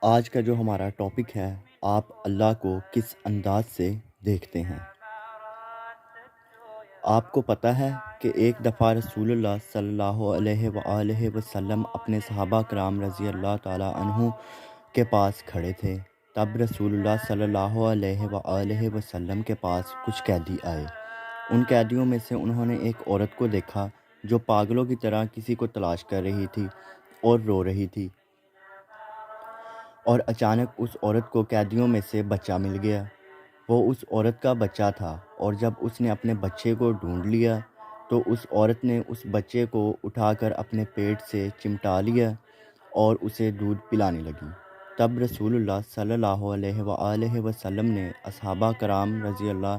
آج کا جو ہمارا ٹاپک ہے، آپ اللہ کو کس انداز سے دیکھتے ہیں؟ آپ کو پتہ ہے کہ ایک دفعہ رسول اللہ صلی اللہ علیہ وآلہ وسلم اپنے صحابہ کرام رضی اللہ تعالیٰ عنہ کے پاس کھڑے تھے۔ تب رسول اللہ صلی اللہ علیہ وآلہ وسلم کے پاس کچھ قیدی آئے۔ ان قیدیوں میں سے انہوں نے ایک عورت کو دیکھا جو پاگلوں کی طرح کسی کو تلاش کر رہی تھی اور رو رہی تھی، اور اچانک اس عورت کو قیدیوں میں سے بچہ مل گیا۔ وہ اس عورت کا بچہ تھا، اور جب اس نے اپنے بچے کو ڈھونڈ لیا تو اس عورت نے اس بچے کو اٹھا کر اپنے پیٹ سے چمٹا لیا اور اسے دودھ پلانے لگی۔ تب رسول اللہ صلی اللہ علیہ وآلہ وسلم نے اصحابہ کرام رضی اللہ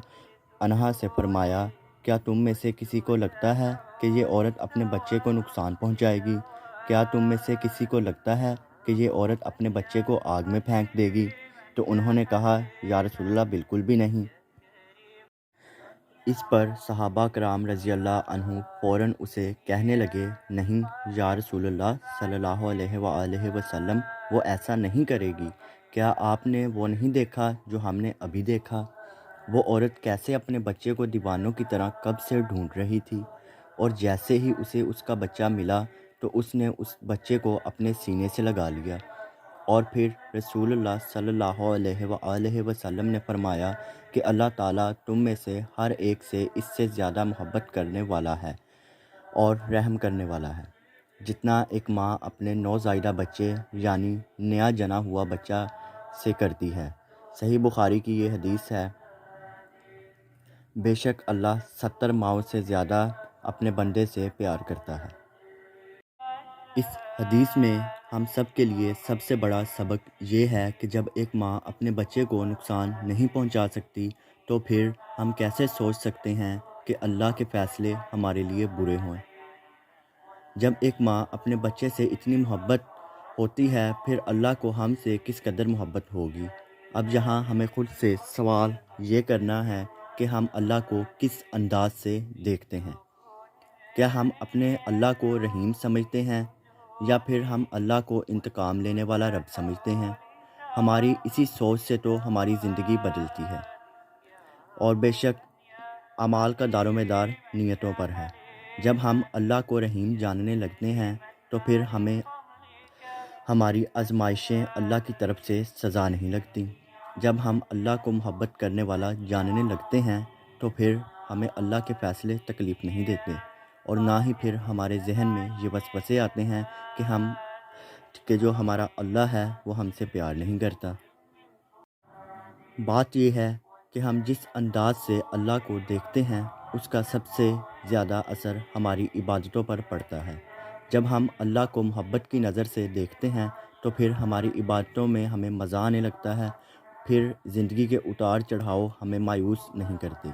عنہا سے فرمایا، کیا تم میں سے کسی کو لگتا ہے کہ یہ عورت اپنے بچے کو نقصان پہنچائے گی؟ کیا تم میں سے کسی کو لگتا ہے کہ یہ عورت اپنے بچے کو آگ میں پھینک دے گی؟ تو انہوں نے کہا، یا رسول اللہ بالکل بھی نہیں۔ اس پر صحابہ کرام رضی اللہ عنہ فوراً اسے کہنے لگے، نہیں یا رسول اللہ صلی اللہ علیہ وآلہ وسلم، وہ ایسا نہیں کرے گی۔ کیا آپ نے وہ نہیں دیکھا جو ہم نے ابھی دیکھا؟ وہ عورت کیسے اپنے بچے کو دیوانوں کی طرح کب سے ڈھونڈ رہی تھی، اور جیسے ہی اسے اس کا بچہ ملا تو اس نے اس بچے کو اپنے سینے سے لگا لیا۔ اور پھر رسول اللہ صلی اللہ علیہ وآلہ وسلم نے فرمایا کہ اللہ تعالیٰ تم میں سے ہر ایک سے اس سے زیادہ محبت کرنے والا ہے اور رحم کرنے والا ہے، جتنا ایک ماں اپنے نوزائیدہ بچے یعنی نیا جنا ہوا بچہ سے کرتی ہے۔ صحیح بخاری کی یہ حدیث ہے۔ بے شک اللہ 70 ماؤں سے زیادہ اپنے بندے سے پیار کرتا ہے۔ اس حدیث میں ہم سب کے لیے سب سے بڑا سبق یہ ہے کہ جب ایک ماں اپنے بچے کو نقصان نہیں پہنچا سکتی تو پھر ہم کیسے سوچ سکتے ہیں کہ اللہ کے فیصلے ہمارے لیے برے ہوں۔ جب ایک ماں اپنے بچے سے اتنی محبت ہوتی ہے، پھر اللہ کو ہم سے کس قدر محبت ہوگی۔ اب یہاں ہمیں خود سے سوال یہ کرنا ہے کہ ہم اللہ کو کس انداز سے دیکھتے ہیں۔ کیا ہم اپنے اللہ کو رحیم سمجھتے ہیں، یا پھر ہم اللہ کو انتقام لینے والا رب سمجھتے ہیں؟ ہماری اسی سوچ سے تو ہماری زندگی بدلتی ہے، اور بے شک اعمال کا دار و مدار نیتوں پر ہے۔ جب ہم اللہ کو رحیم جاننے لگتے ہیں تو پھر ہمیں ہماری آزمائشیں اللہ کی طرف سے سزا نہیں لگتی۔ جب ہم اللہ کو محبت کرنے والا جاننے لگتے ہیں تو پھر ہمیں اللہ کے فیصلے تکلیف نہیں دیتے، اور نہ ہی پھر ہمارے ذہن میں یہ وسوسے آتے ہیں کہ جو ہمارا اللہ ہے وہ ہم سے پیار نہیں کرتا۔ بات یہ ہے کہ ہم جس انداز سے اللہ کو دیکھتے ہیں اس کا سب سے زیادہ اثر ہماری عبادتوں پر پڑتا ہے۔ جب ہم اللہ کو محبت کی نظر سے دیکھتے ہیں تو پھر ہماری عبادتوں میں ہمیں مزہ آنے لگتا ہے، پھر زندگی کے اتار چڑھاؤ ہمیں مایوس نہیں کرتے،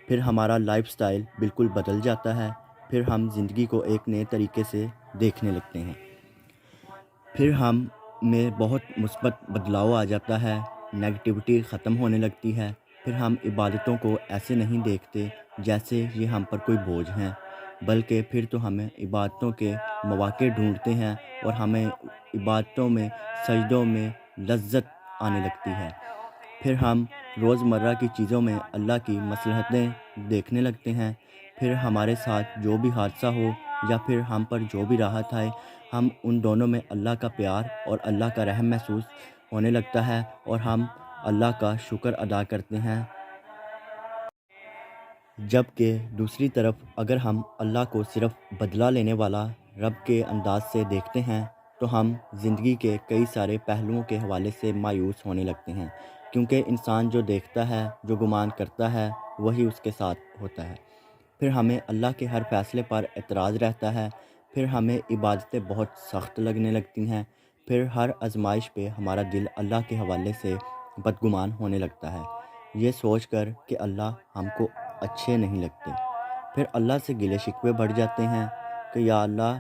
پھر ہمارا لائف سٹائل بالکل بدل جاتا ہے، پھر ہم زندگی کو ایک نئے طریقے سے دیکھنے لگتے ہیں، پھر ہم میں بہت مثبت بدلاؤ آ جاتا ہے، نیگیٹیوٹی ختم ہونے لگتی ہے، پھر ہم عبادتوں کو ایسے نہیں دیکھتے جیسے یہ ہم پر کوئی بوجھ ہیں، بلکہ پھر تو ہمیں عبادتوں کے مواقع ڈھونڈتے ہیں اور ہمیں عبادتوں میں سجدوں میں لذت آنے لگتی ہے، پھر ہم روزمرہ کی چیزوں میں اللہ کی مصلحتیں دیکھنے لگتے ہیں، پھر ہمارے ساتھ جو بھی حادثہ ہو یا پھر ہم پر جو بھی راحت آئے، ہم ان دونوں میں اللہ کا پیار اور اللہ کا رحم محسوس ہونے لگتا ہے، اور ہم اللہ کا شکر ادا کرتے ہیں۔ جبکہ دوسری طرف اگر ہم اللہ کو صرف بدلہ لینے والا رب کے انداز سے دیکھتے ہیں تو ہم زندگی کے کئی سارے پہلوؤں کے حوالے سے مایوس ہونے لگتے ہیں، کیونکہ انسان جو دیکھتا ہے، جو گمان کرتا ہے، وہی اس کے ساتھ ہوتا ہے۔ پھر ہمیں اللہ کے ہر فیصلے پر اعتراض رہتا ہے، پھر ہمیں عبادتیں بہت سخت لگنے لگتی ہیں، پھر ہر آزمائش پہ ہمارا دل اللہ کے حوالے سے بدگمان ہونے لگتا ہے، یہ سوچ کر کہ اللہ ہم کو اچھے نہیں لگتے۔ پھر اللہ سے گلے شکوے بڑھ جاتے ہیں کہ یا اللہ،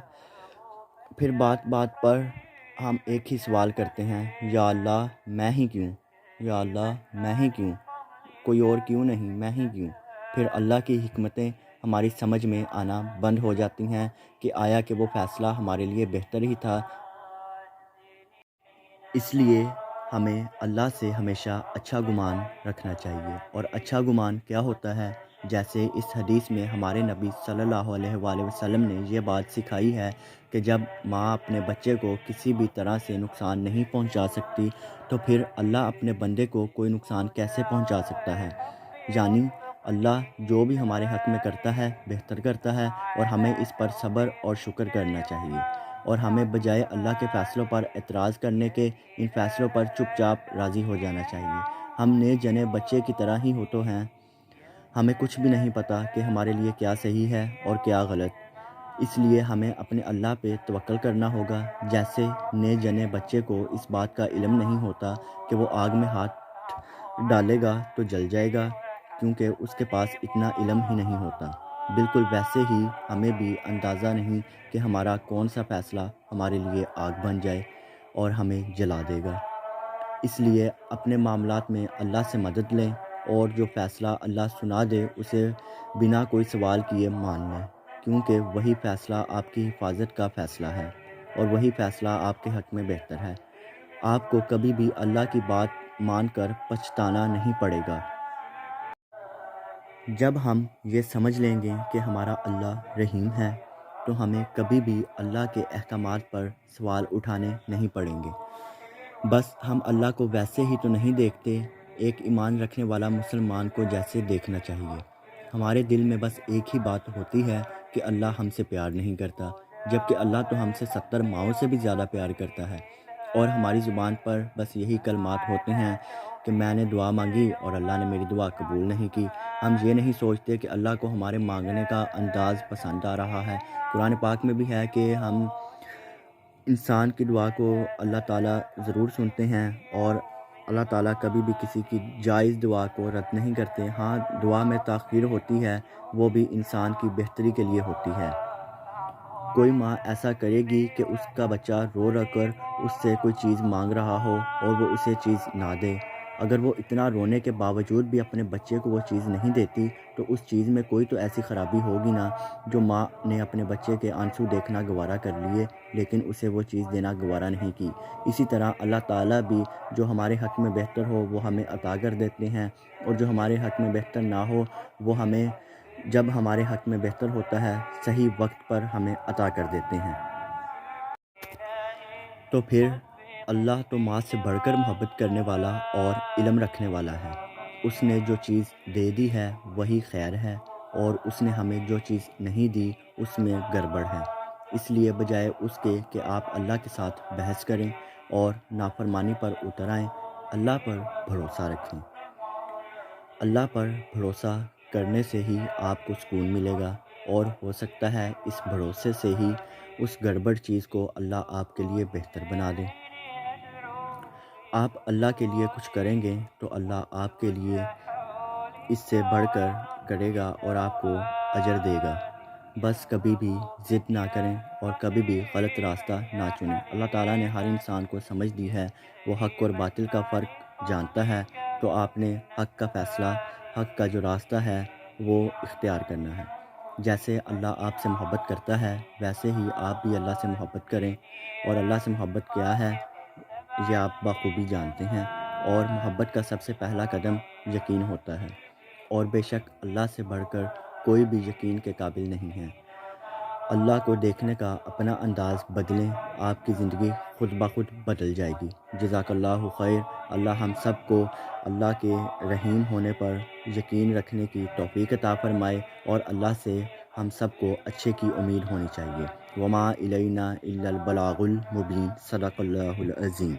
پھر بات بات پر ہم ایک ہی سوال کرتے ہیں، یا اللہ میں ہی کیوں، یا اللہ میں ہی کیوں، کوئی اور کیوں نہیں، میں ہی کیوں۔ پھر اللہ کی حکمتیں ہماری سمجھ میں آنا بند ہو جاتی ہیں کہ آیا کہ وہ فیصلہ ہمارے لیے بہتر ہی تھا، اس لیے ہمیں اللہ سے ہمیشہ اچھا گمان رکھنا چاہیے۔ اور اچھا گمان کیا ہوتا ہے؟ جیسے اس حدیث میں ہمارے نبی صلی اللہ علیہ وآلہ وسلم نے یہ بات سکھائی ہے کہ جب ماں اپنے بچے کو کسی بھی طرح سے نقصان نہیں پہنچا سکتی تو پھر اللہ اپنے بندے کو کوئی نقصان کیسے پہنچا سکتا ہے؟ یعنی اللہ جو بھی ہمارے حق میں کرتا ہے بہتر کرتا ہے، اور ہمیں اس پر صبر اور شکر کرنا چاہیے، اور ہمیں بجائے اللہ کے فیصلوں پر اعتراض کرنے کے ان فیصلوں پر چپ چاپ راضی ہو جانا چاہیے۔ ہم نئے جنے بچے کی طرح ہی ہوتے ہیں، ہمیں کچھ بھی نہیں پتہ کہ ہمارے لیے کیا صحیح ہے اور کیا غلط، اس لیے ہمیں اپنے اللہ پہ توکل کرنا ہوگا۔ جیسے نئے جنے بچے کو اس بات کا علم نہیں ہوتا کہ وہ آگ میں ہاتھ ڈالے گا تو جل جائے گا، کیونکہ اس کے پاس اتنا علم ہی نہیں ہوتا، بالکل ویسے ہی ہمیں بھی اندازہ نہیں کہ ہمارا کون سا فیصلہ ہمارے لیے آگ بن جائے اور ہمیں جلا دے گا۔ اس لیے اپنے معاملات میں اللہ سے مدد لیں، اور جو فیصلہ اللہ سنا دے اسے بنا کوئی سوال کیے مان لیں، کیونکہ وہی فیصلہ آپ کی حفاظت کا فیصلہ ہے، اور وہی فیصلہ آپ کے حق میں بہتر ہے۔ آپ کو کبھی بھی اللہ کی بات مان کر پچھتانا نہیں پڑے گا۔ جب ہم یہ سمجھ لیں گے کہ ہمارا اللہ رحیم ہے تو ہمیں کبھی بھی اللہ کے احکامات پر سوال اٹھانے نہیں پڑیں گے۔ بس ہم اللہ کو ویسے ہی تو نہیں دیکھتے، ایک ایمان رکھنے والا مسلمان کو جیسے دیکھنا چاہیے۔ ہمارے دل میں بس ایک ہی بات ہوتی ہے کہ اللہ ہم سے پیار نہیں کرتا، جبکہ اللہ تو ہم سے 70 ماؤں سے بھی زیادہ پیار کرتا ہے، اور ہماری زبان پر بس یہی کلمات ہوتے ہیں کہ میں نے دعا مانگی اور اللہ نے میری دعا قبول نہیں کی۔ ہم یہ نہیں سوچتے کہ اللہ کو ہمارے مانگنے کا انداز پسند آ رہا ہے۔ قرآن پاک میں بھی ہے کہ ہم انسان کی دعا کو اللہ تعالیٰ ضرور سنتے ہیں، اور اللہ تعالیٰ کبھی بھی کسی کی جائز دعا کو رد نہیں کرتے۔ ہاں، دعا میں تاخیر ہوتی ہے، وہ بھی انسان کی بہتری کے لیے ہوتی ہے۔ کوئی ماں ایسا کرے گی کہ اس کا بچہ رو رو کر اس سے کوئی چیز مانگ رہا ہو اور وہ اسے چیز نہ دے، اگر وہ اتنا رونے کے باوجود بھی اپنے بچے کو وہ چیز نہیں دیتی تو اس چیز میں کوئی تو ایسی خرابی ہوگی نا، جو ماں نے اپنے بچے کے آنسو دیکھنا گوارا کر لیے لیکن اسے وہ چیز دینا گوارا نہیں کی۔ اسی طرح اللہ تعالیٰ بھی جو ہمارے حق میں بہتر ہو وہ ہمیں عطا کر دیتے ہیں، اور جو ہمارے حق میں بہتر نہ ہو وہ ہمیں جب ہمارے حق میں بہتر ہوتا ہے صحیح وقت پر ہمیں عطا کر دیتے ہیں۔ تو پھر اللہ تو ماں سے بڑھ کر محبت کرنے والا اور علم رکھنے والا ہے۔ اس نے جو چیز دے دی ہے وہی خیر ہے، اور اس نے ہمیں جو چیز نہیں دی اس میں گڑبڑ ہے۔ اس لیے بجائے اس کے کہ آپ اللہ کے ساتھ بحث کریں اور نافرمانی پر اتر آئیں، اللہ پر بھروسہ رکھیں۔ اللہ پر بھروسہ کرنے سے ہی آپ کو سکون ملے گا، اور ہو سکتا ہے اس بھروسے سے ہی اس گڑبڑ چیز کو اللہ آپ کے لیے بہتر بنا دے۔ آپ اللہ کے لیے کچھ کریں گے تو اللہ آپ کے لیے اس سے بڑھ کر کرے گا اور آپ کو اجر دے گا۔ بس کبھی بھی ضد نہ کریں اور کبھی بھی غلط راستہ نہ چنیں۔ اللہ تعالیٰ نے ہر انسان کو سمجھ دی ہے، وہ حق اور باطل کا فرق جانتا ہے، تو آپ نے حق کا فیصلہ، حق کا جو راستہ ہے وہ اختیار کرنا ہے۔ جیسے اللہ آپ سے محبت کرتا ہے ویسے ہی آپ بھی اللہ سے محبت کریں، اور اللہ سے محبت کیا ہے یہ آپ بخوبی جانتے ہیں، اور محبت کا سب سے پہلا قدم یقین ہوتا ہے، اور بے شک اللہ سے بڑھ کر کوئی بھی یقین کے قابل نہیں ہے۔ اللہ کو دیکھنے کا اپنا انداز بدلیں، آپ کی زندگی خود بخود بدل جائے گی۔ جزاک اللہ خیر۔ اللہ ہم سب کو اللہ کے رحیم ہونے پر یقین رکھنے کی توفیق عطا فرمائے، اور اللہ سے ہم سب کو اچھے کی امید ہونی چاہیے۔ وما الینا الا البلاغ المبین۔ صدق اللہ العظیم۔